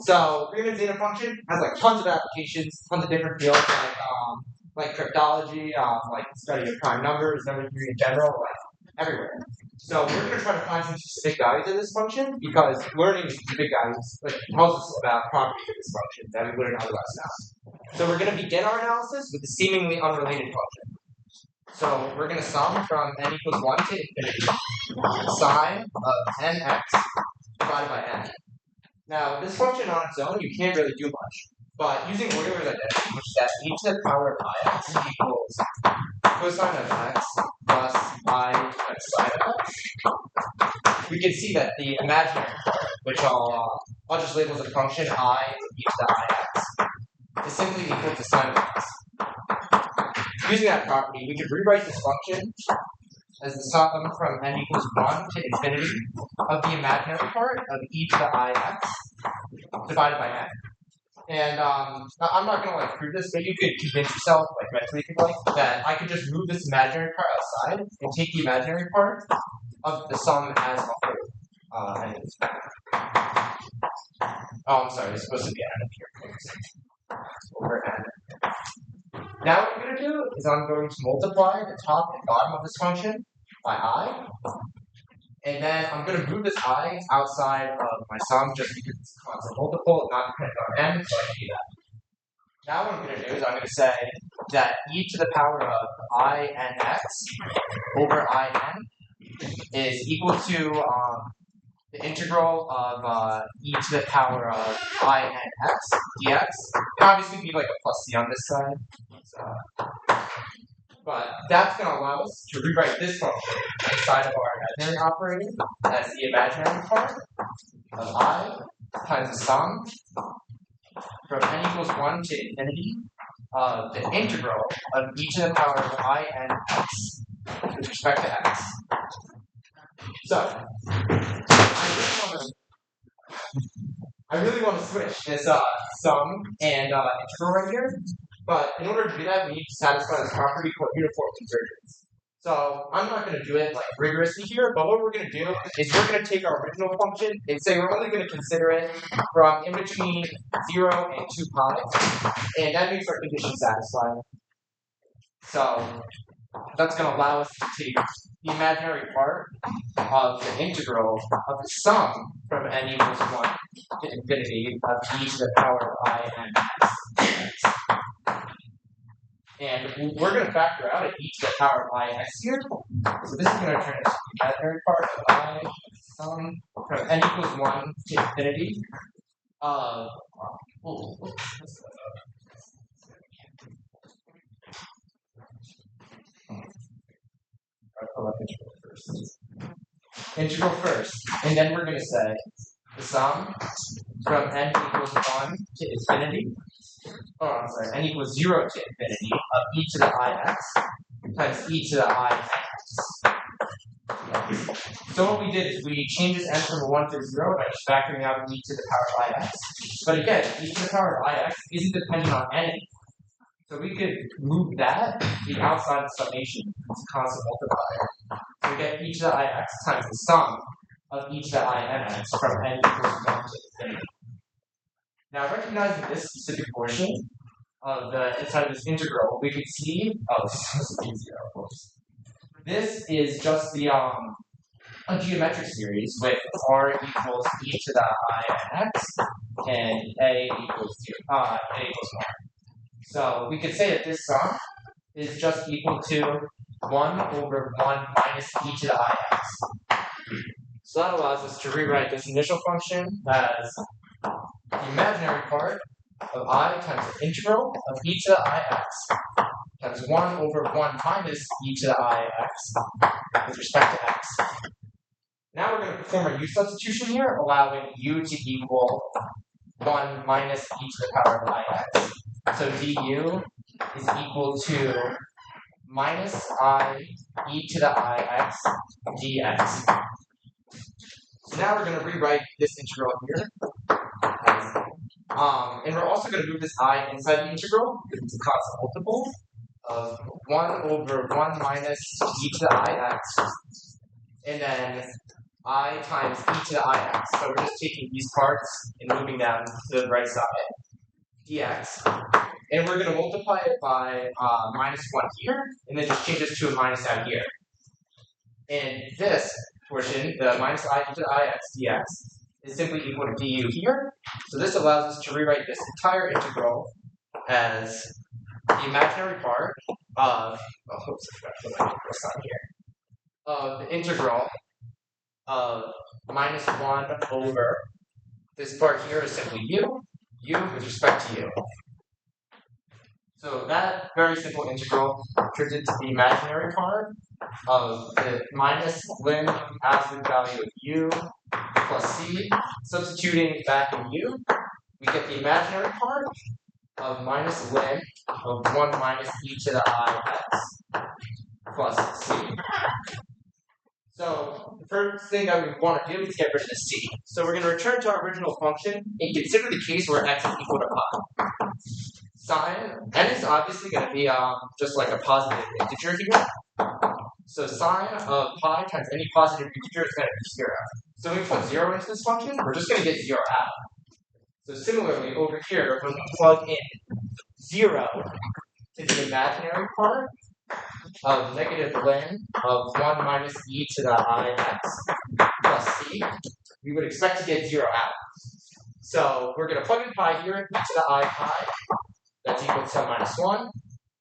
So Riemann Zeta Function has like tons of applications, tons of different fields like cryptology, like study of prime numbers, number theory in general, like everywhere. So we're going to try to find some specific values of this function because learning specific values like tells us about properties of this function that we wouldn't otherwise know. So we're going to begin our analysis with a seemingly unrelated function. So we're going to sum from n equals 1 to infinity the sine of nx divided by n. Now, this function on its own, you can't really do much. But using Euler's identity, which is that e to the power of ix equals cosine of x plus I times sine of x, we can see that the imaginary part, which I'll just label as a function I e to the ix, is simply equal to sine of x. Using that property, we could rewrite this function as the sum from n equals 1 to infinity of the imaginary part of e to the ix divided by n. And I'm not going to prove this, but you could convince yourself, mentally if you like, that I could just move this imaginary part outside and take the imaginary part of the sum as a whole. I'm sorry, it's supposed to be n up here. Over n. Now what I'm going to do is I'm going to multiply the top and bottom of this function by I. And then I'm going to move this I outside of my sum just because it's a constant multiple, not dependent on n, so I can do that. Now what I'm going to do is I'm going to say that e to the power of I nx over I n is equal to the integral of e to the power of I nx dx. And obviously we need a plus c on this side. But that's going to allow us to rewrite this function inside of our imaginary operator as the imaginary part of I times the sum from n equals 1 to infinity of the integral of e to the power of I nx with respect to x. So, I really want to switch this sum and integral right here. But in order to do that, we need to satisfy this property called uniform convergence. So I'm not going to do it rigorously here, but what we're going to do is we're going to take our original function and say we're only going to consider it from in between 0 and 2 pi, and that makes our condition satisfied. So that's going to allow us to take the imaginary part of the integral of the sum from n equals 1 to infinity of e to the power of I n x. And we're going to factor out at e to the power of ix here. So this is going to turn into the imaginary part of I sum from n equals 1 to infinity of integral first. And then we're going to say the sum from n equals 1 to infinity. N equals 0 to infinity of e to the ix times e to the ix. So what we did is we changed this n from 1 to 0 by just factoring out e to the power of ix. But again, e to the power of ix isn't dependent on anything. So we could move that to the outside of the summation. It's a constant multiplier. So we get e to the ix times the sum of e to the inx from n equals 1 to infinity. Now, recognizing this specific portion of the inside of this integral, we could see, this is supposed to be 0, of course. This is just the a geometric series with r equals e to the inx and a equals 1. So we could say that this sum is just equal to 1 over 1 minus e to the ix. So that allows us to rewrite this initial function as the imaginary part of I times the integral of e to the ix times 1 over 1 minus e to the ix with respect to x. Now we're going to perform a u substitution here, allowing u to equal 1 minus e to the power of ix. So du is equal to minus I e to the ix dx. So now we're going to rewrite this integral here. And we're also going to move this I inside the integral because it's a constant multiple of 1 over 1 minus e to the ix. And then I times e to the ix. So we're just taking these parts and moving them to the right side. Dx. And we're going to multiply it by minus 1 here, and then just change this to a minus out here. And this portion, the minus I to the ix dx, is simply equal to du here. So this allows us to rewrite this entire integral as the imaginary part of, of the integral of minus 1 over, this part here is simply u with respect to u. So that very simple integral turns into the imaginary part of the minus lim absolute value of u plus c. Substituting back in u, we get the imaginary part of minus lim of 1 minus e to the ix plus c. So the first thing that we want to do is get rid of the c. So we're going to return to our original function and consider the case where x is equal to pi. Sine, n is obviously going to be just like a positive integer here. So sine of pi times any positive integer is going to be 0. So when we put 0 into this function, we're just going to get 0 out. So similarly, over here, when we plug in 0 to the imaginary part of negative lim of 1 minus e to the ix plus c, we would expect to get 0 out. So we're going to plug in pi here, e to the I pi, that's equal to minus 1.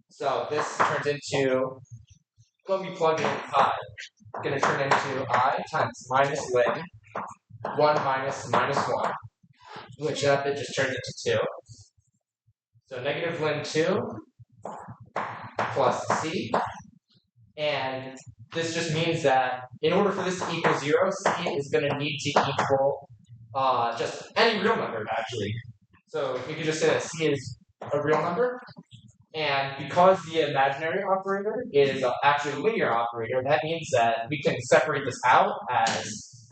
So this turns into, when we plug in pi, it's going to turn into I times minus lim 1 minus minus 1, which that bit just turns into 2. So negative lim 2 plus c. And this just means that in order for this to equal 0, c is going to need to equal just any real number, actually. So we could just say that c is a real number. And because the imaginary operator is actually a linear operator, that means that we can separate this out as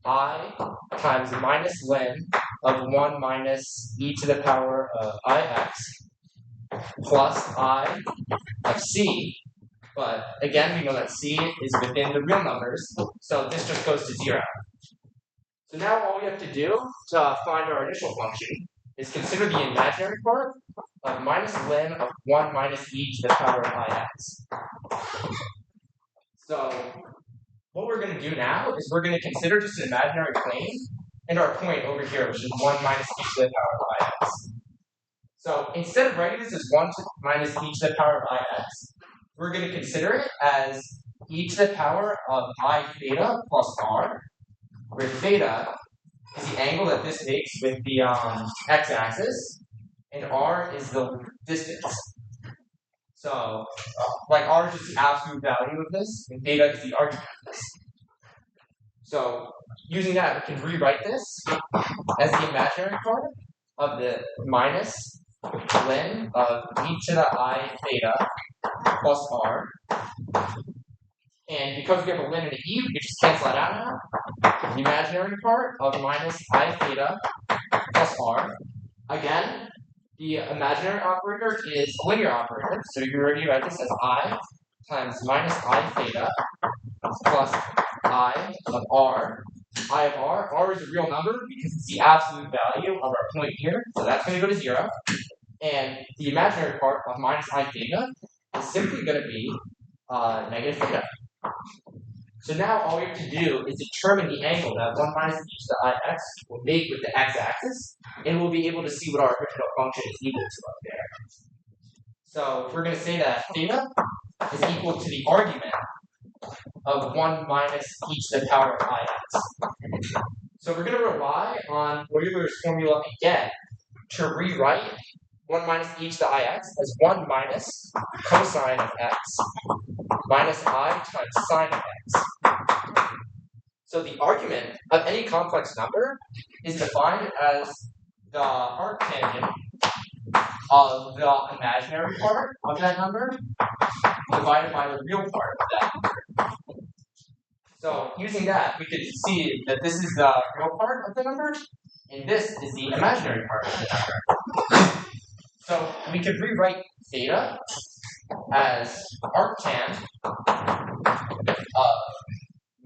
I times minus lim of 1 minus e to the power of ix plus I of c. But again, we know that c is within the real numbers, so this just goes to 0. So now all we have to do to find our initial function is consider the imaginary part of minus lim of 1 minus e to the power of ix. So what we're going to do now is we're going to consider just an imaginary plane and our point over here, which is 1 minus e to the power of ix. So instead of writing this as 1 minus e to the power of ix, we're going to consider it as e to the power of I theta plus r, where theta is the angle that this makes with the x-axis, and r is the distance. So, like r is just the absolute value of this, and theta is the argument of this. So, using that, we can rewrite this as the imaginary part of the minus lim of e to the I theta plus r. And because we have a lim and an e, we can just cancel that out now. The imaginary part of minus I theta plus r. Again, the imaginary operator is a linear operator, so you already write this as I times minus I theta plus I of r. I of r is a real number because it's the absolute value of our point here, so that's going to go to 0. And the imaginary part of minus I theta is simply going to be negative theta. So now all we have to do is determine the angle that 1 minus e to the ix will make with the x-axis, and we'll be able to see what our original function is equal to up there. So we're going to say that theta is equal to the argument of 1 minus e to the power of ix. So we're going to rely on Euler's formula again to rewrite 1 minus e to the ix as 1 minus cosine of x minus I times sine of x. So the argument of any complex number is defined as the arctangent of the imaginary part of that number divided by the real part of that number. So using that, we could see that this is the real part of the number, and this is the imaginary part of the number. So we could rewrite theta as arctan of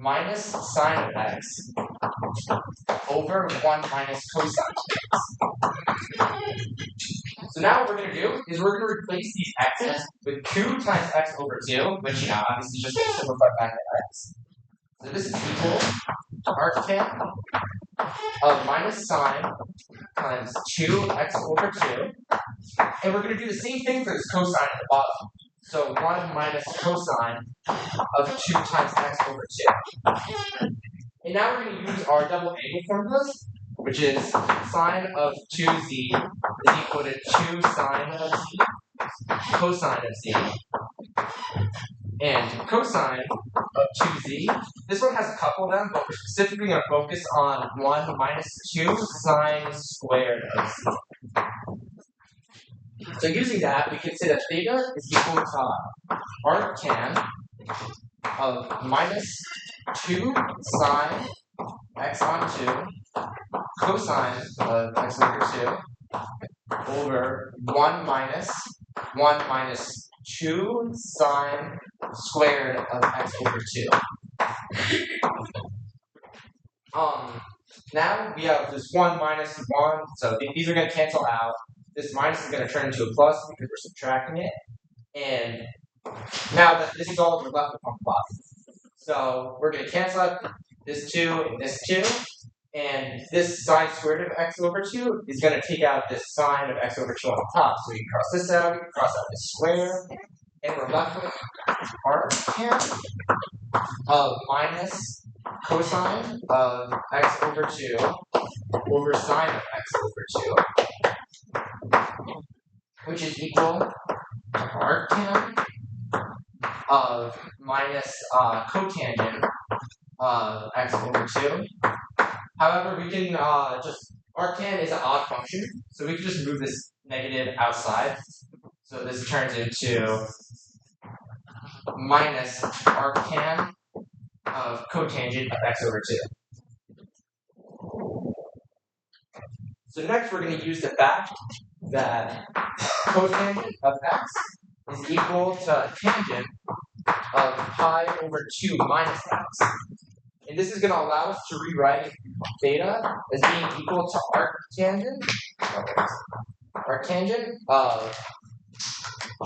minus sine of x over 1 minus cosine of x. So now what we're going to do is we're going to replace these x's with 2 times x over 2, which obviously just gets simplified back to x. So this is equal to arctan of minus sine times 2x over 2. And we're going to do the same thing for this cosine at the bottom. So 1 minus cosine of 2 times x over 2. And now we're going to use our double angle formulas, which is sine of 2z is equal to 2 sine of z, cosine of z, and cosine of 2z. This one has a couple of them, but we're specifically going to focus on 1 minus 2 sine squared of z. So using that, we can say that theta is equal to arctan of minus 2 sine x on 2 cosine of x over 2 over 1 minus 2 sine squared of x over 2. Now we have this 1 minus 1, so these are going to cancel out. This minus is going to turn into a plus because we're subtracting it. And now that this is all we're left with on the bottom. So we're going to cancel out this 2 and this 2. And this sine squared of x over 2 is going to take out this sine of x over 2 on the top. So we can cross this out, we can cross out this square, and we're left with arctan of minus cosine of x over 2 over sine of x over 2, which is equal to arctan of minus cotangent of x over 2. However, we can just, arctan is an odd function, so we can just move this negative outside. So this turns into minus arctan of cotangent of x over 2. So next we're going to use the fact that cotangent of x is equal to tangent of pi over 2 minus x. And this is going to allow us to rewrite theta as being equal to arctangent of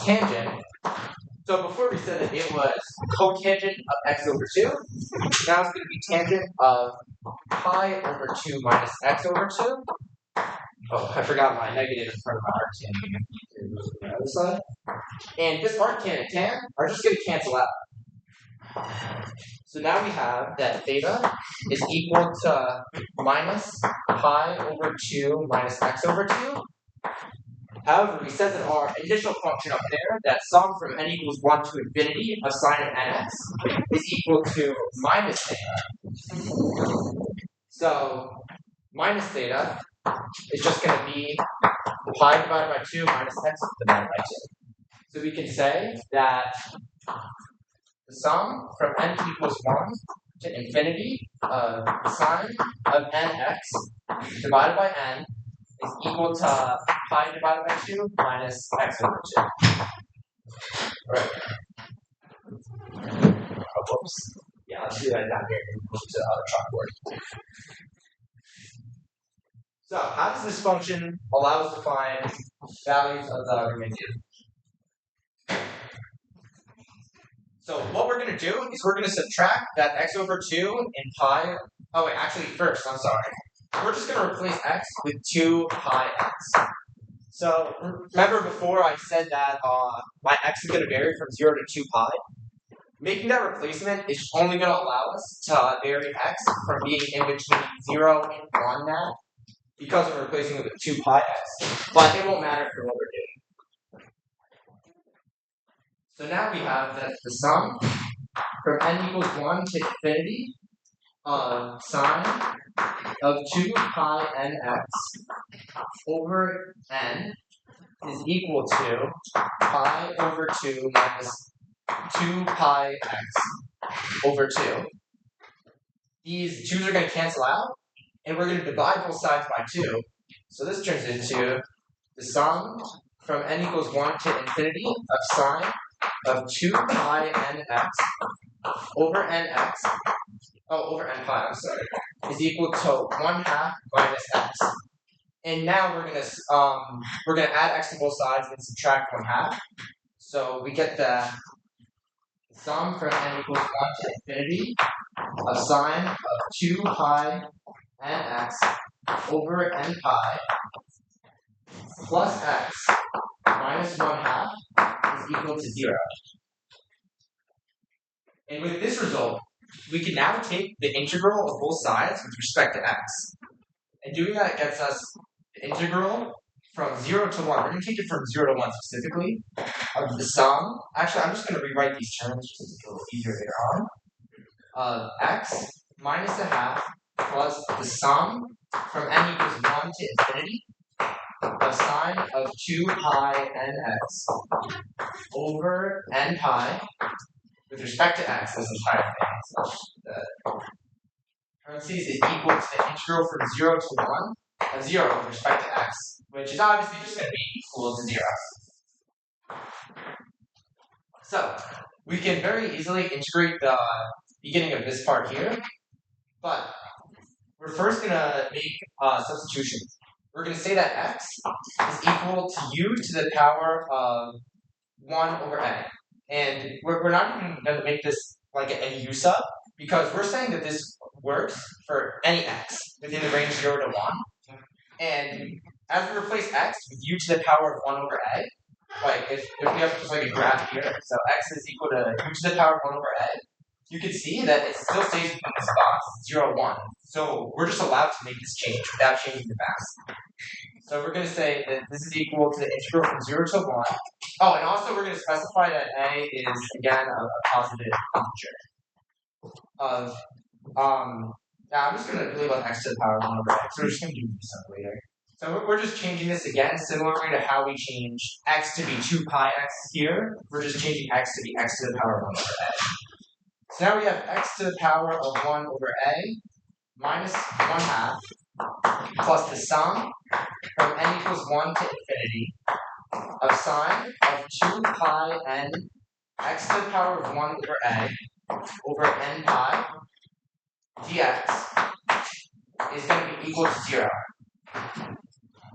tangent. So before we said that it was cotangent of x over 2, now it's going to be tangent of pi over 2 minus x over 2. Oh, I forgot my negative in front of my arctan. On this side. And this arctan and tan are just going to cancel out. So now we have that theta is equal to minus pi over 2 minus x over 2. However, we said that our initial function up there, that sum from n equals 1 to infinity of sine of nx, is equal to minus theta. So minus theta is just going to be pi divided by 2 minus x divided by 2. So we can say that the sum from n equals 1 to infinity of sine of nx divided by n is equal to pi divided by 2 minus x over 2. Right. Oh, whoops. Yeah, let's do that down here. Move to the other chalkboard. So, how does this function allow us to find values of the Riemann zeta? So what we're going to do is we're going to subtract that x over 2 and pi. Oh wait, actually first, I'm sorry. We're just going to replace x with 2 pi x. So remember before I said that my x is going to vary from 0 to 2 pi? Making that replacement is only going to allow us to vary x from being in between 0 and 1 now, because we're replacing it with 2 pi x. But it won't matter for what we're doing. So now we have that the sum from n equals 1 to infinity of sine of 2 pi nx over n is equal to pi over 2 minus 2 pi x over 2. These 2's are going to cancel out, and we're going to divide both sides by 2. So this turns into the sum from n equals 1 to infinity of sine of 2 pi nx over nx, over n pi, I'm sorry, is equal to 1/2 minus x. And now we're gonna add x to both sides and subtract 1/2. So we get the sum from n equals 1 to infinity of sine of 2 pi nx over n pi plus x minus 1/2 is equal to 0. And with this result, we can now take the integral of both sides with respect to x. And doing that gets us the integral from 0 to 1. We're going to take it from 0 to 1 specifically of the sum. Actually, I'm just going to rewrite these terms just to make it a little easier later on. Of x minus 1/2 plus the sum from n equals 1 to infinity of sine of 2 pi nx over n pi with respect to x, this entire thing. So the parentheses is equal to the integral from 0 to 1 of 0 with respect to x, which is obviously just going to be equal to 0. So we can very easily integrate the beginning of this part here, but we're first going to make substitutions. We're going to say that x is equal to u to the power of 1 over a. And we're not even going to make this like a u sub, because we're saying that this works for any x within the range 0 to 1. And as we replace x with u to the power of 1 over a, like if we have just like a graph here, so x is equal to u to the power of 1 over a, you can see that it still stays within this box, 0, 1. So we're just allowed to make this change without changing the mass. So we're going to say that this is equal to the integral from 0 to 1. Oh, and also we're going to specify that a is, again, a positive integer. I'm just going to label x to the power of 1 over x. So we're just going to do this later. So we're just changing this again, similarly to how we changed x to be 2 pi x here. We're just changing x to be x to the power of 1 over a. So now we have x to the power of 1 over a minus 1/2 plus the sum from n equals 1 to infinity of sine of 2 pi n x to the power of 1 over a over n pi dx is going to be equal to 0.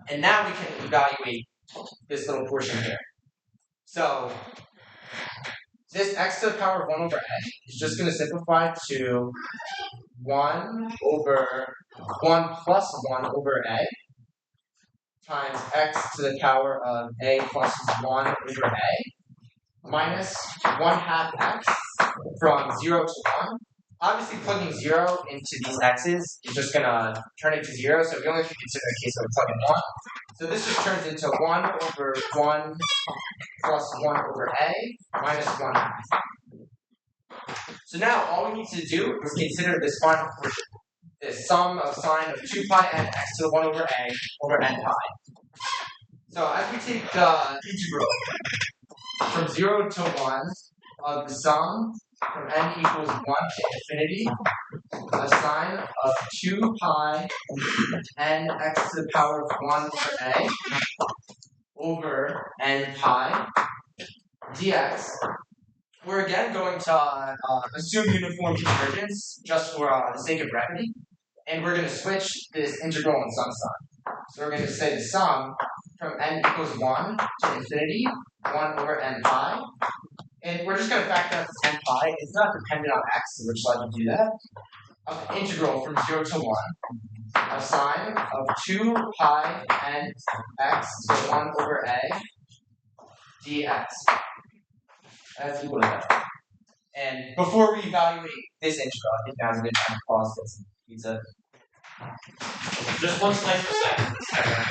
And now we can evaluate this little portion here. So this x to the power of 1 over a is just going to simplify to 1 over 1 plus 1 over a times x to the power of a plus 1 over a minus 1/2 x from 0 to 1. Obviously, plugging 0 into these x's is just going to turn it to 0, so we only have to consider the case where we plug in 1. So this just turns into 1 over 1 plus 1 over a minus 1/2. So now all we need to do is consider this final portion, the sum of sine of 2 pi n x to the 1 over a over n pi. So as we take the integral from 0 to 1 of the sum from n equals 1 to infinity of sine of 2 pi n x to the power of 1 over a over n pi dx, we're again going to assume uniform convergence just for the sake of brevity, and we're going to switch this integral on some sign. So we're going to say the sum from n equals 1 to infinity 1 over n pi, and we're just going to factor out this n pi. It's not dependent on x, so we're just allowed to do that. Of the integral from 0 to 1 of sine of 2 pi n x to 1 over a dx. That's equal to that. And before we evaluate this integral, I think now's a good time to pause this pizza. Just one slice per second.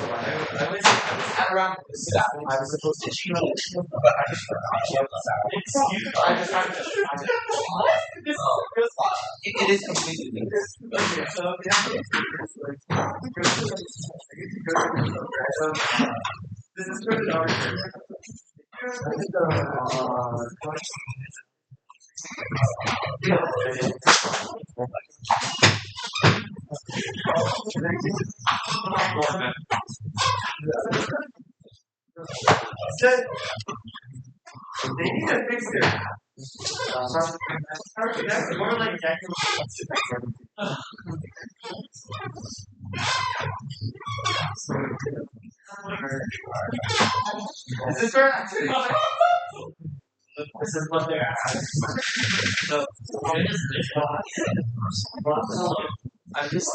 I was at around this I was supposed to cheat, but I just forgot. I just what? It is completely legal. Okay, so this is pretty arbitrary. They need to fix their that's more like this is where this is what they're asking. So I'm just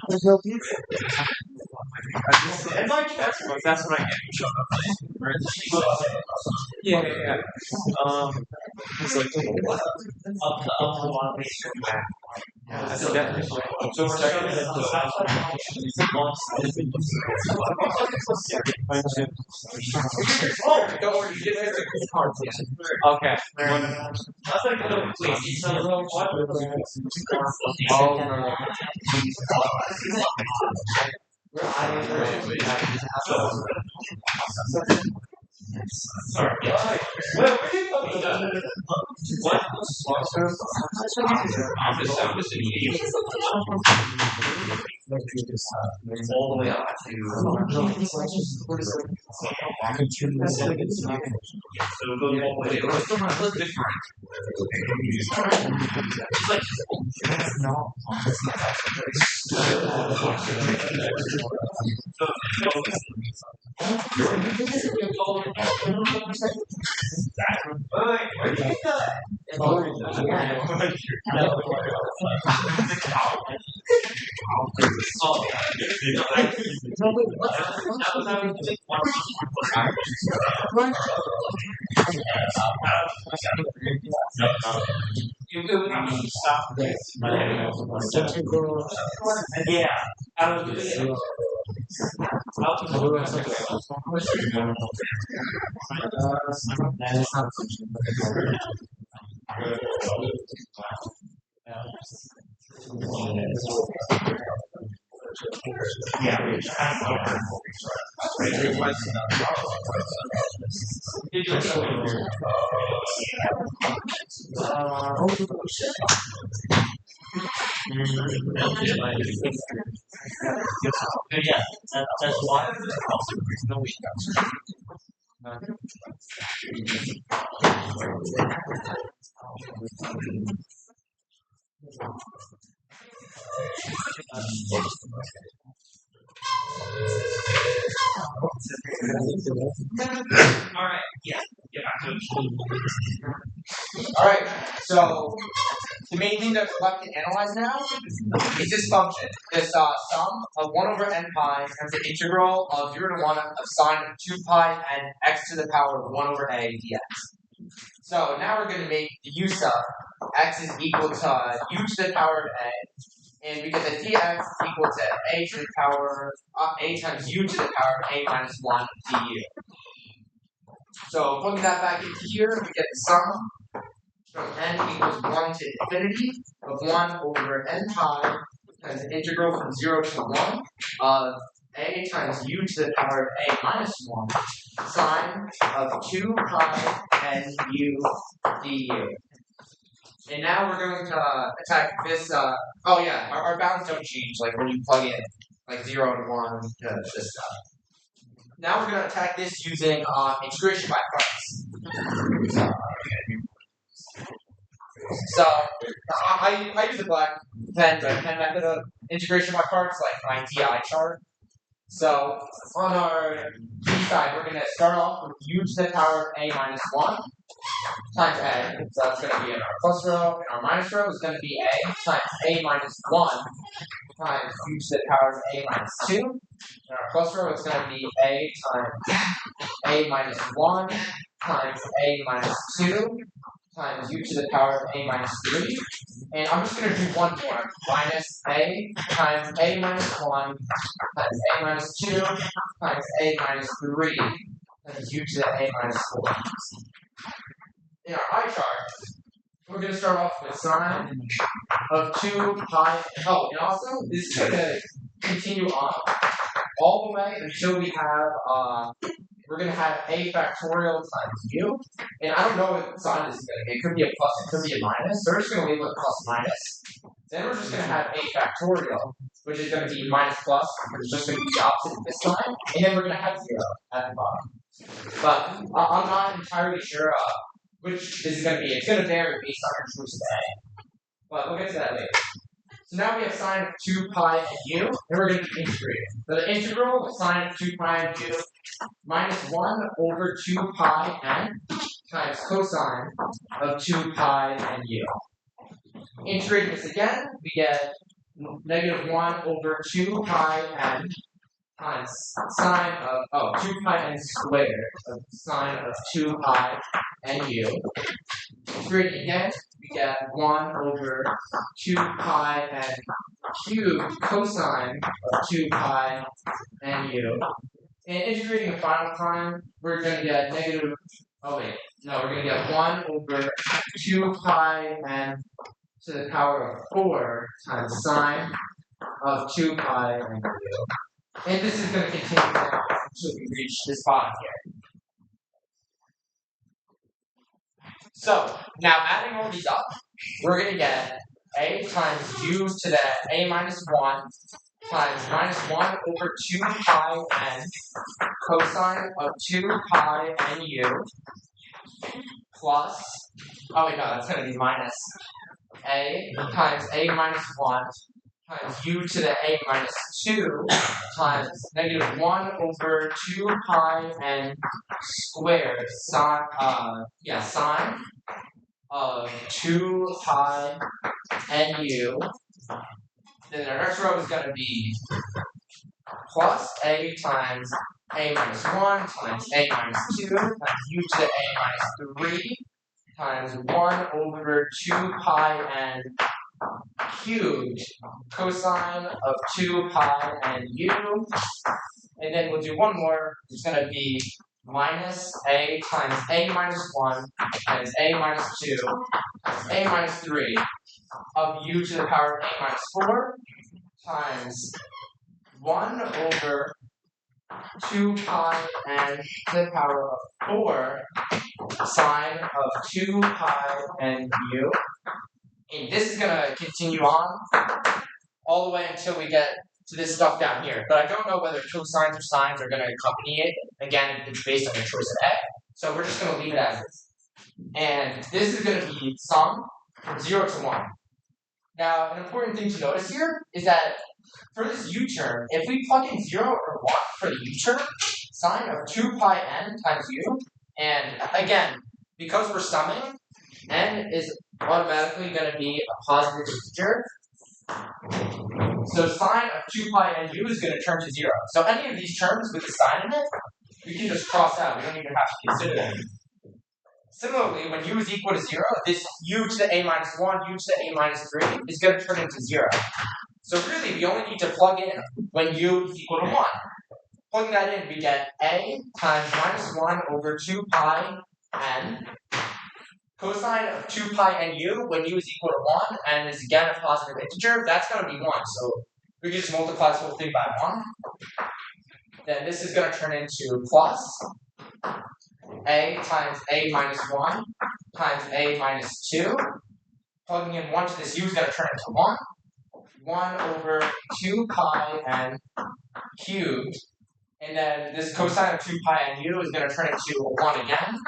there's no pizza. In my textbook, that's what I get. Yeah. It's like up the one back. So definitely. So we're starting at the oh, don't worry, you did it cards. Okay. That's like a little please. Oh no. Sorry. Well, all the way up yeah. Yeah, that's why. Alright, yeah. Alright, so the main thing that's left to analyze now is this function. This sum of 1 over n pi times the integral of 0 to 1 of sine of 2 pi and x to the power of 1 over a dx. So now we're going to make the use of x is equal to u to the power of a. And we get that dx is equal to a to the power a times u to the power of a minus 1 du. So putting that back into here, we get the sum from n equals 1 to infinity of 1 over n pi times the integral from 0 to 1 of a times u to the power of a minus 1 sine of 2 pi n u du. And now we're going to attack this, oh yeah, our bounds don't change, like when you plug in like 0 and 1 to this stuff. Now we're going to attack this using integration by parts. So I use a black pen, but pen method of integration by parts, like my TI chart. So on our D side, we're going to start off with u to the power of a minus 1 times a. So that's going to be in our plus row, and our minus row is going to be a times a minus 1 times u to the power of a minus 2. In our plus row, it's going to be a times a minus 1 times a minus 2 times u to the power of a minus 3. And I'm just going to do one more. Minus a times a minus 1 times a minus 2 times a minus 3 times u to the a minus 4. In our eye chart, we're going to start off with sine of 2 pi. Oh, and also, this is going to continue on all the way until we have, we're going to have a factorial times u. And I don't know what sign this is going to be. It could be a plus, it could be a minus. So we're just going to label it plus minus. Then we're just going to have a factorial, which is going to be minus plus, which is just going to be the opposite of this sign. And then we're going to have 0 at the bottom. But I'm not entirely sure which this is going to be. It's going to vary based on your choice of A. But we'll get to that later. So now we have sine of 2 pi and u, and we're going to be integrating. So the integral of sine of 2 pi and u minus 1 over 2 pi n times cosine of 2 pi and u. Integrating this again, we get negative 1 over 2 pi n times sine of 2 pi n squared of sine of 2 pi and u. Integrating again, we get 1 over 2 pi n cubed cosine of 2 pi and u. And integrating the final time, we're going to get negative, we're going to get 1 over 2 pi n to the power of 4 times sine of 2 pi and u. And this is going to continue on until we reach this bottom here. So, now adding all these up, we're going to get a times u to the a minus 1 times minus 1 over 2 pi n cosine of 2 pi n u plus, that's going to be minus a times a minus 1 times u to the a minus 2 times negative 1 over 2 pi n squared sine of 2 pi n u. Then our next row is going to be plus a times a minus 1 times a minus 2 times u to the a minus 3 times 1 over 2 pi n cubed cosine of 2 pi and u. And then we'll do one more. It's going to be minus a times a minus 1 times a minus 2 times a minus 3 of u to the power of a minus 4 times 1 over 2 pi and to the power of 4 sine of 2 pi and u. And this is going to continue on all the way until we get to this stuff down here. But I don't know whether cosines or sines are going to accompany it. Again, it's based on your choice of A. So we're just going to leave it as is. And this is going to be sum from 0 to 1. Now, an important thing to notice here is that for this u term, if we plug in 0 or 1 for the u term, sine of 2 pi n times u, and again, because we're summing, n is automatically going to be a positive integer. So sine of 2 pi n u is going to turn to 0. So any of these terms with a sign in it, we can just cross out. We don't even have to consider them. Similarly, when u is equal to 0, this u to the a minus 1, u to the a minus 3 is going to turn into 0. So really, we only need to plug in when u is equal to 1. Plugging that in, we get a times minus 1 over 2 pi n cosine of 2 pi n u when u is equal to 1 and is again a positive integer, that's going to be 1. So we can just multiply this whole thing by 1. Then this is going to turn into plus a times a minus 1 times a minus 2. Plugging in 1 to this u is going to turn into 1. 1 over 2 pi n cubed. And then this cosine of 2 pi n u is going to turn into 1 again.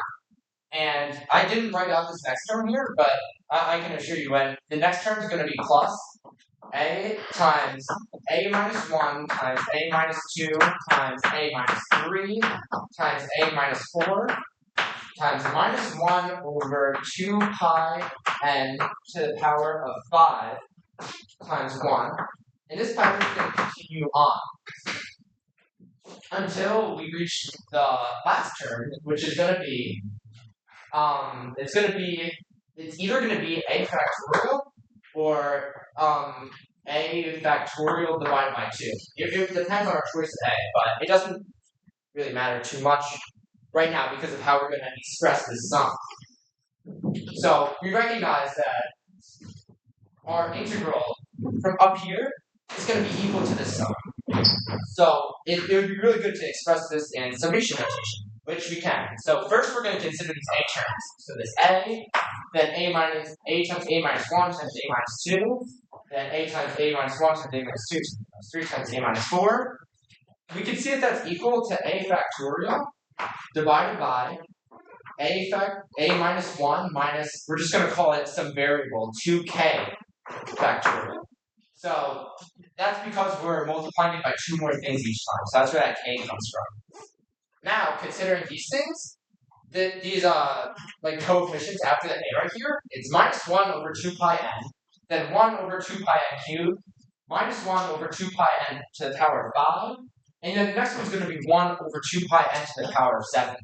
And I didn't write out this next term here, but I can assure you when the next term is going to be plus a times a minus 1 times a minus 2 times a minus 3 times a minus 4 times minus 1 over 2 pi n to the power of 5 times 1. And this pattern is going to continue on until we reach the last term, which is going to be it's going to be it's either going to be a factorial or a factorial divided by 2. It depends on our choice of a, but it doesn't really matter too much right now because of how we're going to express this sum. So we recognize that our integral from up here is going to be equal to this sum. So it would be really good to express this in summation notation, which we can. So first we're going to consider these a terms. So this a, then a times a minus 1 times a minus 2, then a times a minus 1 times a minus 2 times 3 times a minus 4. We can see that that's equal to a factorial divided by a minus 1 minus, we're just going to call it some variable, 2k factorial. So that's because we're multiplying it by 2 more things each time. So that's where that k comes from. Now, considering these things, these like coefficients after the a right here, it's minus 1 over 2 pi n, then 1 over 2 pi n cubed, minus 1 over 2 pi n to the power of 5, and then the next one's going to be 1 over 2 pi n to the power of 7.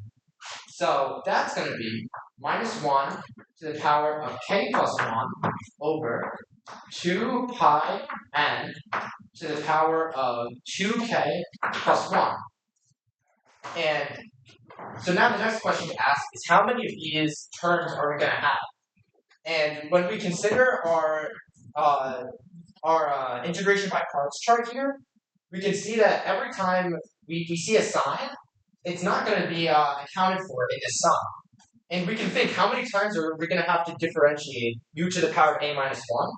So that's going to be minus 1 to the power of k plus 1 over 2 pi n to the power of 2k plus 1. And so now the next question to ask is how many of these terms are we going to have? And when we consider our integration by parts chart here, we can see that every time we see a sign, it's not going to be accounted for in this sum. And we can think, how many times are we going to have to differentiate u to the power of a minus 1?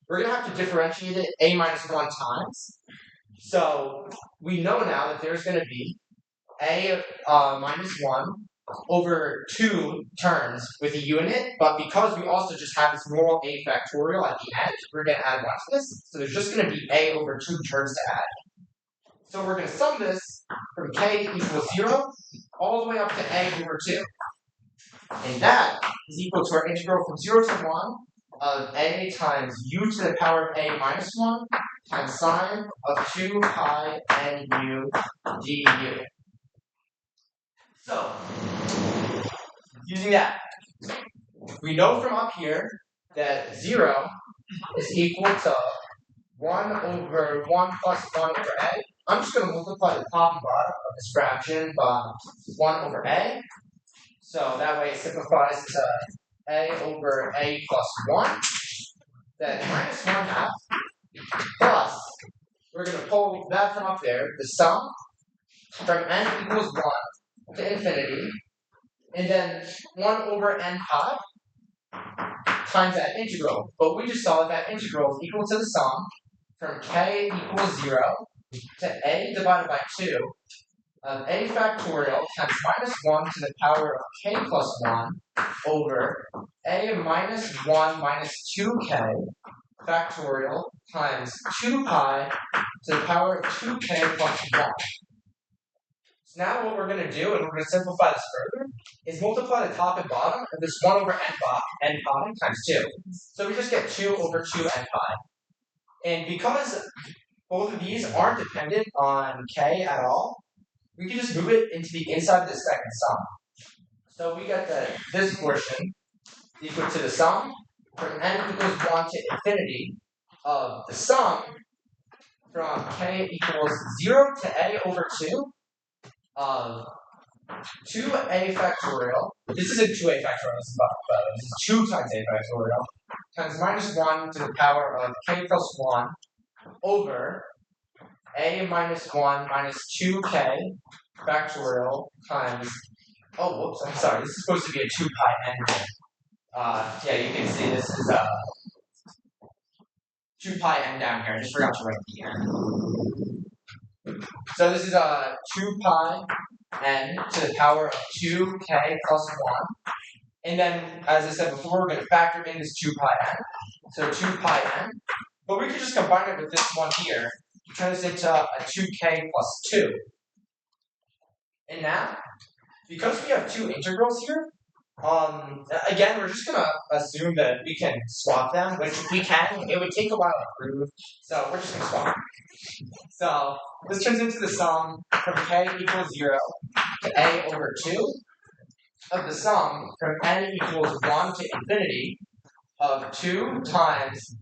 We're going to have to differentiate it a minus 1 times. So we know now that there's going to be a minus 1 over 2 terms with a u in it, but because we also just have this normal a factorial at the end, we're going to add 1 to this. So there's just going to be a over 2 terms to add. So we're going to sum this from k equals 0 all the way up to a over 2. And that is equal to our integral from 0 to 1 of a times u to the power of a minus 1 times sine of 2 pi nu du. So, using that, we know from up here that 0 is equal to 1 over 1 plus 1 over a. I'm just going to multiply the top and bottom of this fraction by 1 over a. So that way it simplifies to a over a plus 1. Then minus 1 half plus, we're going to pull that from up there, the sum from n equals 1 to infinity, and then 1 over n pi times that integral. But we just saw that integral is equal to the sum from k equals 0 to a divided by 2 of a factorial times minus 1 to the power of k plus 1 over a minus 1 minus 2k factorial times 2 pi to the power of 2k plus 1. So now what we're going to do, and we're going to simplify this further, is multiply the top and bottom of this 1 over n pi times 2. So we just get 2 over 2 n pi. And because both of these aren't dependent on k at all, we can just move it into the inside of the second sum. So we get that this portion is equal to the sum from n equals 1 to infinity of the sum from k equals 0 to a over 2 of 2a factorial. This isn't 2a factorial, this is 2 times a factorial times minus 1 to the power of k plus 1 over a minus 1 minus 2k factorial times, oh, whoops, I'm sorry, this is supposed to be a 2 pi n here. Yeah, you can see this is 2 pi n down here. I just forgot to write the n. So this is 2 pi n to the power of 2k plus 1. And then, as I said before, we're going to factor in this 2 pi n. So 2 pi n. But we could just combine it with this one here to turn this into a 2k plus 2. And now, because we have two integrals here, again, we're just going to assume that we can swap them, which if we can, it would take a while to prove, so we're just going to swap. So this turns into the sum from k equals 0 to a over 2 of the sum from n equals 1 to infinity of 2 times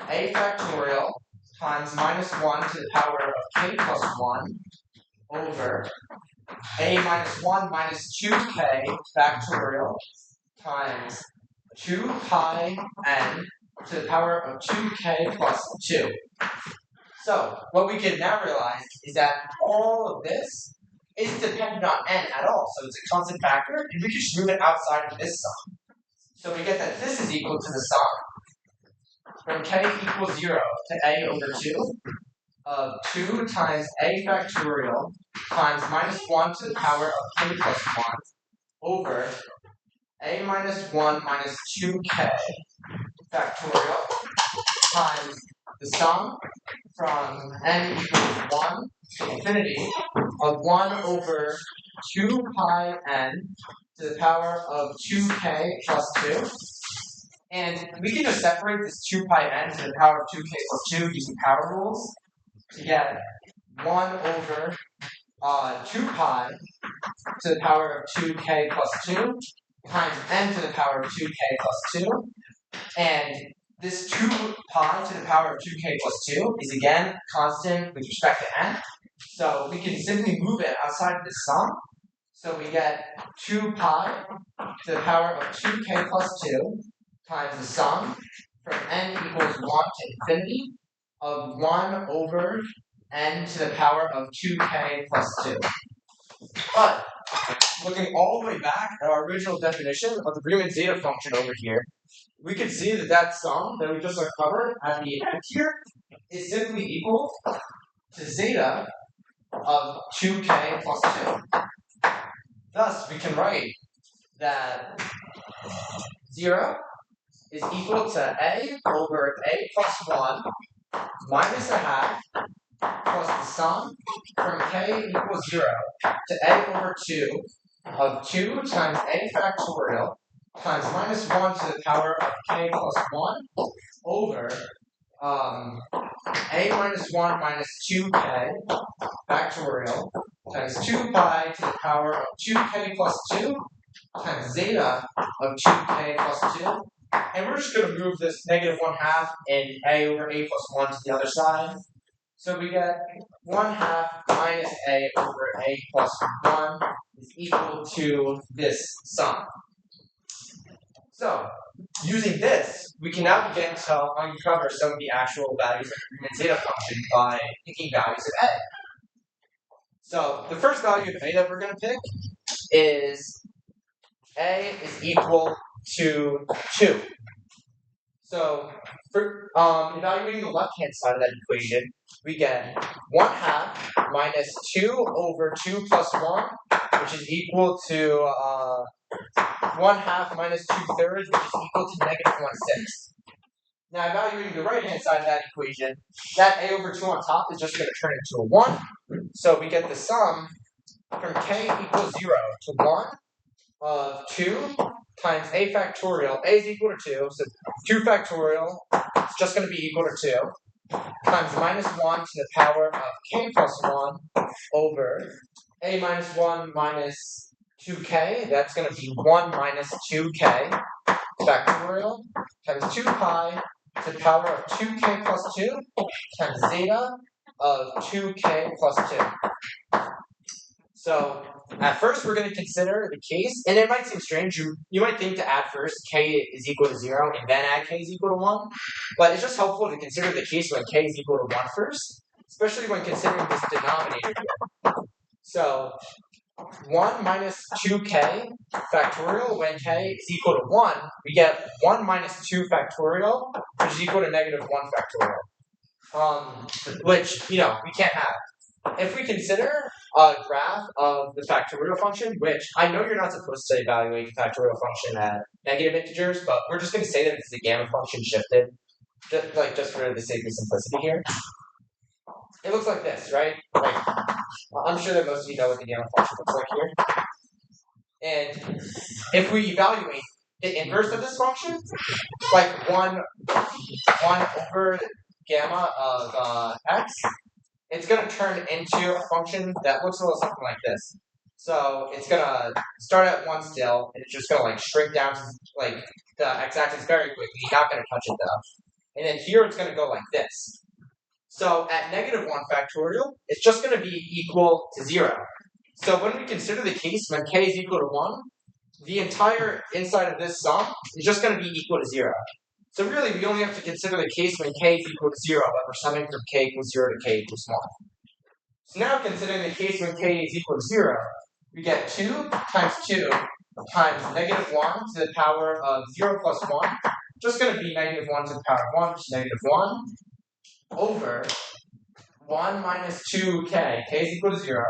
a factorial times minus 1 to the power of k plus 1 over a minus 1 minus 2k factorial times 2 pi n to the power of 2k plus 2. So, what we can now realize is that all of this isn't dependent on n at all. So it's a constant factor, and we can just move it outside of this sum. So we get that this is equal to the sum from k equals 0 to a over 2 of 2 times a factorial times minus 1 to the power of k plus 1 over a minus 1 minus 2k factorial times the sum from n equals 1 to infinity of 1 over 2 pi n to the power of 2k plus 2. And we can just separate this 2 pi n to the power of 2k plus 2 using power rules to get 1 over 2 pi to the power of 2k plus 2 times n to the power of 2k plus 2. And this 2 pi to the power of 2k plus 2 is again constant with respect to n. So we can simply move it outside of the sum. So we get 2 pi to the power of 2k plus 2 times the sum from n equals 1 to infinity of 1 over n to the power of 2k plus 2. But looking all the way back at our original definition of the Riemann Zeta function over here, we can see that that sum that we just uncovered at the end here is simply equal to zeta of 2k plus 2. Thus, we can write that 0 is equal to a over a plus 1 minus a half plus the sum from k equals 0 to a over 2 of 2 times a factorial times minus 1 to the power of k plus 1 over a minus 1 minus 2k factorial times 2 pi to the power of 2k plus 2 times zeta of 2k plus 2. And we're just going to move this negative 1/2 and a over a plus 1 to the other side. So we get 1/2 minus a over a plus 1 is equal to this sum. So, using this, we can now begin to uncover some of the actual values of the Riemann Zeta function by picking values of a. So, the first value of a that we're going to pick is a is equal to 2. So, for evaluating the left-hand side of that equation, we get 1/2 minus 2 over 2 plus 1, which is equal to 1/2 minus 2/3, which is equal to negative 1/6. Now, evaluating the right-hand side of that equation, that a over 2 on top is just going to turn into a 1. So we get the sum from k equals 0 to 1 of 2 times a factorial. A is equal to 2, so 2 factorial is just going to be equal to 2 times minus 1 to the power of k plus 1 over a minus 1 minus 2k. That's going to be 1 minus 2k factorial times 2 pi to the power of 2k plus 2 times zeta of 2k plus 2. So, at first we're going to consider the case, and it might seem strange, you might think to add first k is equal to 0 and then add k is equal to 1, but it's just helpful to consider the case when k is equal to 1 first, especially when considering this denominator here. So, 1 minus 2k factorial, when k is equal to 1, we get 1 minus 2 factorial, which is equal to negative 1 factorial, which, we can't have. If we consider a graph of the factorial function, which I know you're not supposed to evaluate the factorial function at negative integers, but we're just going to say that it's the gamma function shifted, just for the sake of simplicity here. It looks like this, right? I'm sure that most of you know what the gamma function looks like here. And if we evaluate the inverse of this function, like 1 over gamma of x, it's going to turn into a function that looks a little something like this. So it's gonna start at 1 still, and it's just gonna like shrink down to like the x-axis very quickly. You're not gonna touch it though. And then here it's gonna go like this. So at -1 factorial, it's just gonna be equal to 0. So when we consider the case when k is equal to 1, the entire inside of this sum is just gonna be equal to 0. So really, we only have to consider the case when k is equal to 0, but we're summing from k equals 0 to k equals 1. So now considering the case when k is equal to 0, we get 2 times 2 times -1 to the power of 0 plus 1, just going to be -1 to the power of 1, which is -1, over 1 minus 2k. K is equal to 0.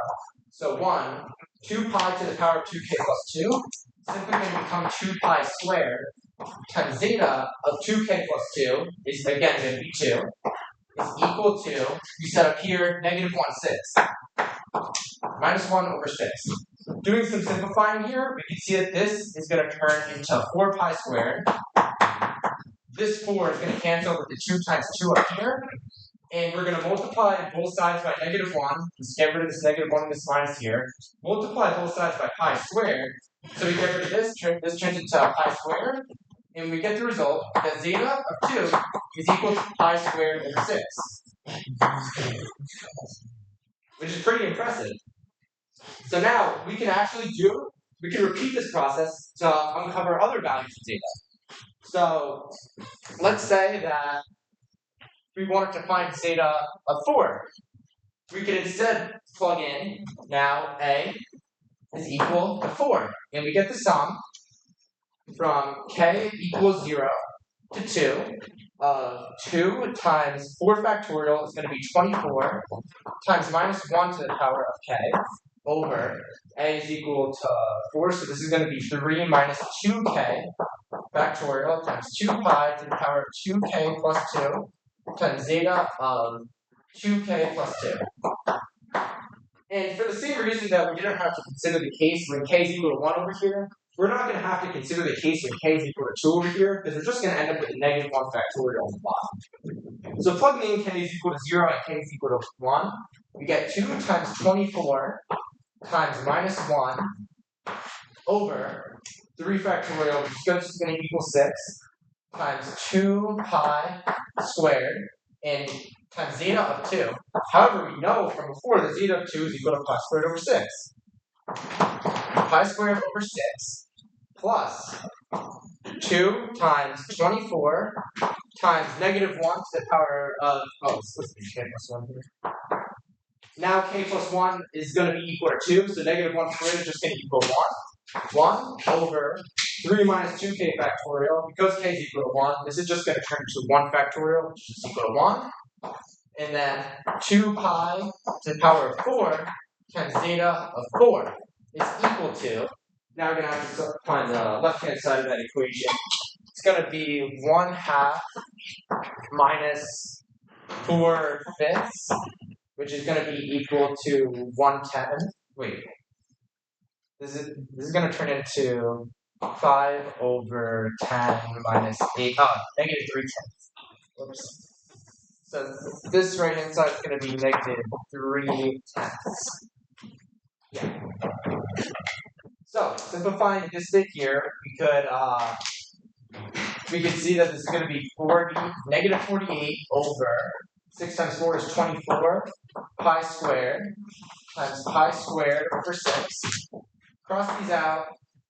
So 1, 2 pi to the power of 2k plus 2, simply going to become 2 pi squared times zeta of 2k plus 2 is again going to be 2, is equal to, we set up here, -1, 6. Minus 1 over 6. Doing some simplifying here, we can see that this is going to turn into 4 pi squared. This 4 is going to cancel with the 2 times 2 up here. And we're going to multiply both sides by -1. Just get rid of this -1 and this minus here. Multiply both sides by pi squared. So we get rid of this turns into pi squared. And we get the result that zeta of 2 is equal to pi squared over 6. Which is pretty impressive. So now we can repeat this process to uncover other values of zeta. So let's say that we wanted to find zeta of 4. We can instead plug in now a is equal to 4. And we get the sum from k equals 0 to 2 of 2 times 4 factorial is going to be 24 times -1 to the power of k over a is equal to 4. So this is going to be 3 minus 2k factorial times 2 pi to the power of 2k plus 2 times zeta of 2k plus 2. And for the same reason that we didn't have to consider the case when k is equal to 1 over here, we're not going to have to consider the case when k is equal to 2 over here, because we're just going to end up with a -1 factorial on the bottom. So plugging in k is equal to 0 and k is equal to 1, we get 2 times 24 times -1 over 3 factorial, which is just going to equal 6, times 2 pi squared, and times zeta of 2. However, we know from before that zeta of 2 is equal to pi squared over 6. Pi squared over 6 plus 2 times 24 times -1 to the power of, let's do k plus 1 here. Now k plus 1 is going to be equal to 2, so -1 squared is just going to equal 1. 1 over 3 minus 2k factorial. Because k is equal to 1, this is just going to turn into 1 factorial, which is equal to 1. And then 2 pi to the power of 4 times zeta of 4 is equal to, now we're going to have to find the left-hand side of that equation. It's going to be 1/2 minus 4/5, which is going to be equal to 1/10. Wait. This is going to turn into 5 over 10 minus 8. -3/10. Oops. So this right-hand side is going to be -3/10. Yeah. So simplifying this bit here, we could see that this is going to be -48 over 6 times 4 is 24 pi squared times pi squared over 6. Cross these out.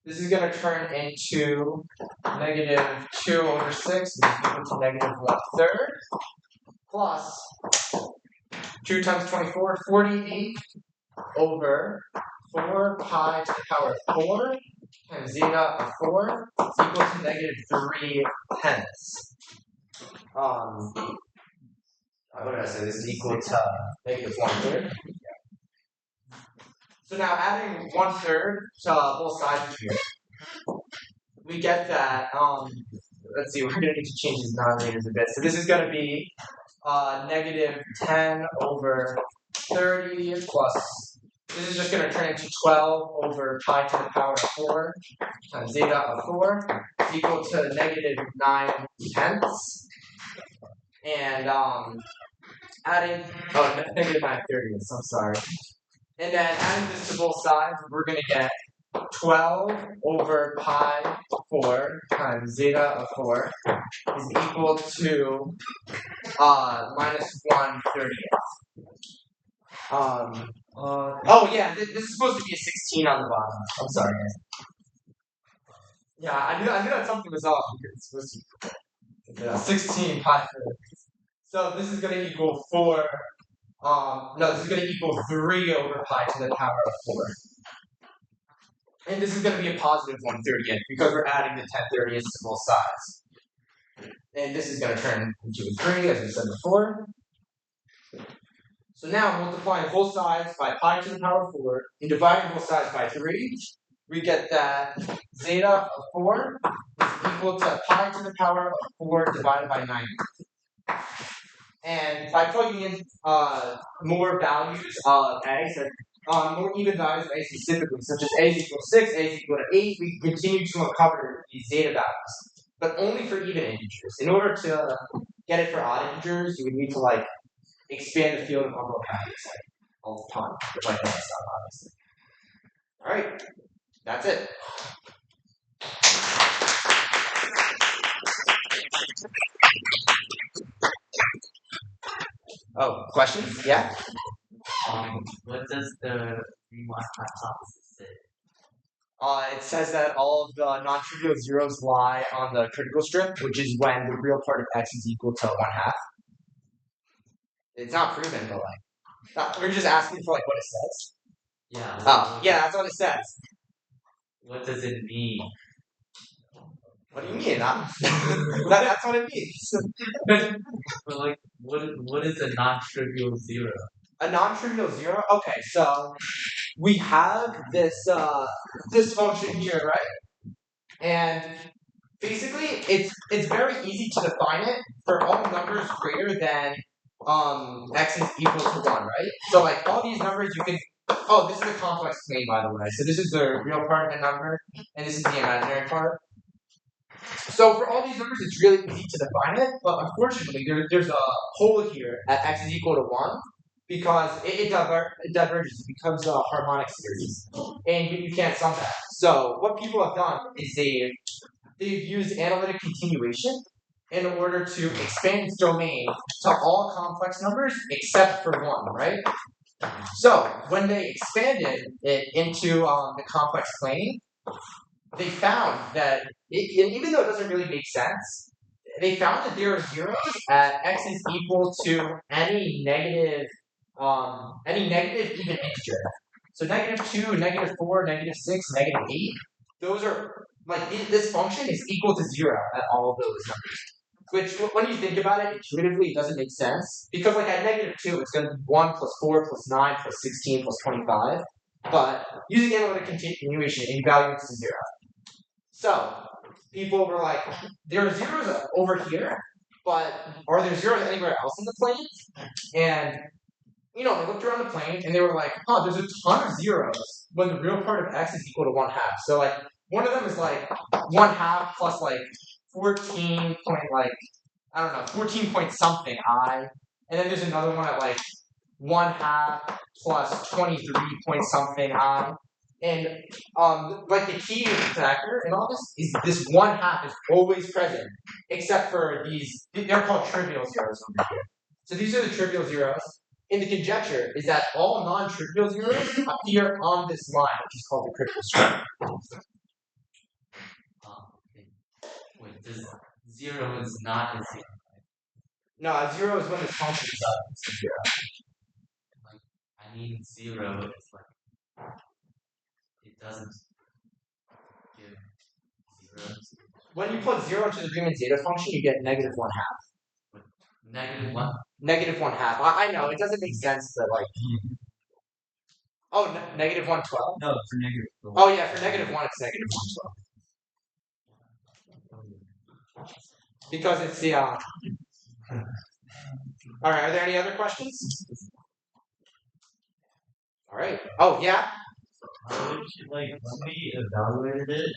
This is going to turn into -2 over 6, which is equal to -1/3, plus 2 times 24, 48 over 4 pi to the power of 4 times zeta of 4 is equal to -3/10. What did I say? This is equal to -1/3. So now adding 1/3 to both sides of here, we get that, let's see, we're going to need to change these denominators a bit. So this is going to be -10 over 30 plus, this is just going to turn into 12 over pi to the power of 4 times zeta of 4 is equal to -9/10. And adding, -9/30, I'm sorry. And then adding this to both sides, we're going to get 12 over pi 4 times zeta of 4 is equal to minus 1/30th. Oh yeah, this is supposed to be a 16 on the bottom. I'm sorry. Yeah, I knew that something was off because it's supposed to be 16 pi 4. So this is going to equal 4. No, this is going to equal 3 over pi to the power of 4. And this is going to be a positive 1/30th because we're adding the 10/30ths to both sides. And this is going to turn into a 3, as we said before. So now, multiplying both sides by pi to the power of 4 and dividing both sides by 3, we get that zeta of 4 is equal to pi to the power of 4 divided by 90. And by plugging in more values of x, more even values of a specifically, such as a is equal to 6, a is equal to 8, we continue to uncover these zeta values, but only for even integers. In order to get it for odd integers, you would need to expand the field of envelope values all the time, which I think is not obviously. All right, that's it. Oh, questions? Yeah. What does the Riemann hypothesis say? It says that all of the non-trivial zeros lie on the critical strip, which is when the real part of x is equal to 1/2. It's not proven, but we're just asking for what it says. Yeah. Oh, yeah, that's what it says. What does it mean? What do you mean? That's what it means. But what is a non-trivial zero? A non-trivial zero? Okay, so we have this function here, right? And basically, it's very easy to define it for all numbers greater than x is equal to 1, right? So all these numbers you can. Oh, this is a complex plane, by the way. So this is the real part of the number, and this is the imaginary part. So for all these numbers, it's really easy to define it, but unfortunately, there's a hole here at x is equal to 1 because it diverges. It becomes a harmonic series, and you can't sum that. So what people have done is they've used analytic continuation in order to expand its domain to all complex numbers except for 1, right? So when they expanded it into the complex plane, they found that, even though it doesn't really make sense, they found that there are zeros at x is equal to any negative even integer. So -2, -4, -6, -8. Those are this function is equal to 0 at all of those numbers. Which, when you think about it, intuitively, it doesn't make sense because at -2, it's going to be 1 plus 4 plus 9 plus 16 plus 25. But using analytic continuation, it evaluates to 0. So people were like, there are zeros over here, but are there zeros anywhere else in the plane? And they looked around the plane and they were like, there's a ton of zeros when the real part of x is equal to 1/2. So one of them is 1/2 plus 14 point 14 point something I, and then there's another one at 1/2 plus 23 point something I. And the key factor in all this is this 1/2 is always present, except for these. They're called trivial zeros over here. So these are the trivial zeros. And the conjecture is that all non-trivial zeros appear on this line, which is called the critical strip. Okay. Wait, this 0 is not a 0. No, a 0 is when this function is a 0. I mean 0 is it doesn't give zeros. When you put 0 to the Riemann Zeta function, you get -1/2. -1? -1/2. I know, it doesn't make sense, but oh, -112? No, for -12. Oh yeah, for -1, it's -112. Because it's the Alright, are there any other questions? Alright. Oh yeah? When we evaluated it,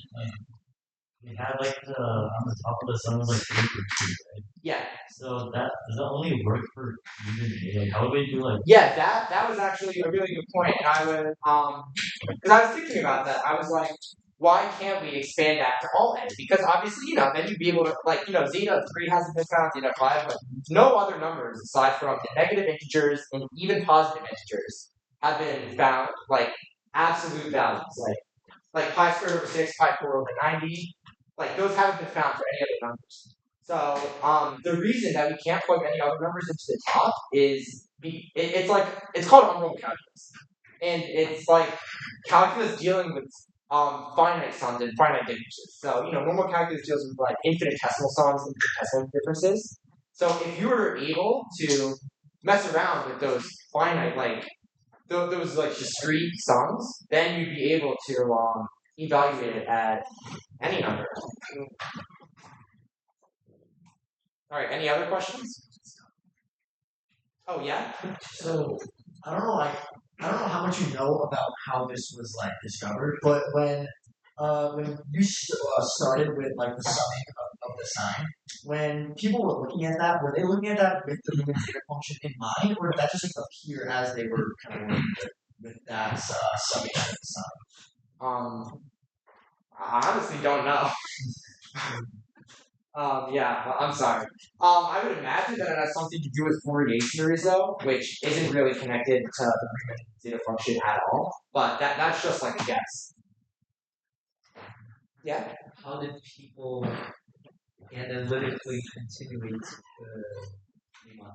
we had like on the top of the sun was like paper too, right? Yeah. So that does that only work for even like how would we do like Yeah, that was actually a really good point, and I would because I was thinking about that. I was like, why can't we expand that to all n? Because obviously, then you'd be able to zeta 3 hasn't been found, zeta 5, but no other numbers aside from the negative integers and even positive integers have been found, like absolute values, like pi squared over 6, pi 4 over 90, like those haven't been found for any other numbers. So the reason that we can't plug any other numbers into the top is it's called unrolled calculus, and it's like calculus dealing with finite sums and finite differences. So normal calculus deals with like infinitesimal sums and infinitesimal differences. So if you were able to mess around with those finite those like discrete sums, then you'd be able to evaluate it at any number. All right. Any other questions? Oh yeah. So I don't know, I don't know how much you know about how this was like discovered, but when you started with like the summing of the sign, when people were looking at that, were they looking at that with the Riemann Zeta function in mind, or did that just like appear as they were kind of working with that summation of the sign? I honestly don't know. Yeah, I'm sorry. I would imagine that it has something to do with Fourier series, though, which isn't really connected to the Riemann zeta function at all. But that's just like a guess. Yeah. how did people analytically continuate the Riemann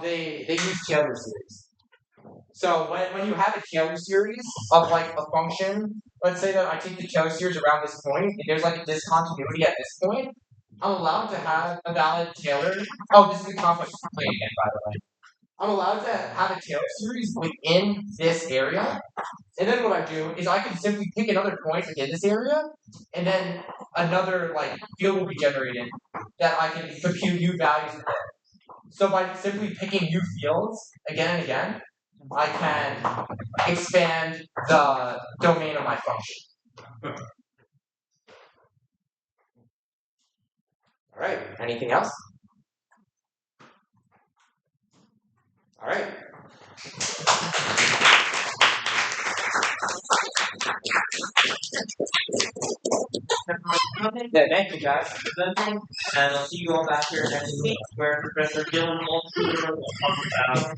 Zeta? They use Taylor series. So when you have a Taylor series of like a function, let's say that I take the Taylor series around this point, and there's like a discontinuity at this point, I'm allowed to have a valid Taylor. Oh, this is the complex plane again, by the way. I'm allowed to have a Taylor series within this area, and then what I do is I can simply pick another point within this area, and then another like field will be generated that I can compute new values within. So by simply picking new fields again and again, I can expand the domain of my function. All right. Anything else? All right. Yeah, thank you guys. And I'll see you all back here next week where Professor Gilmore will talk about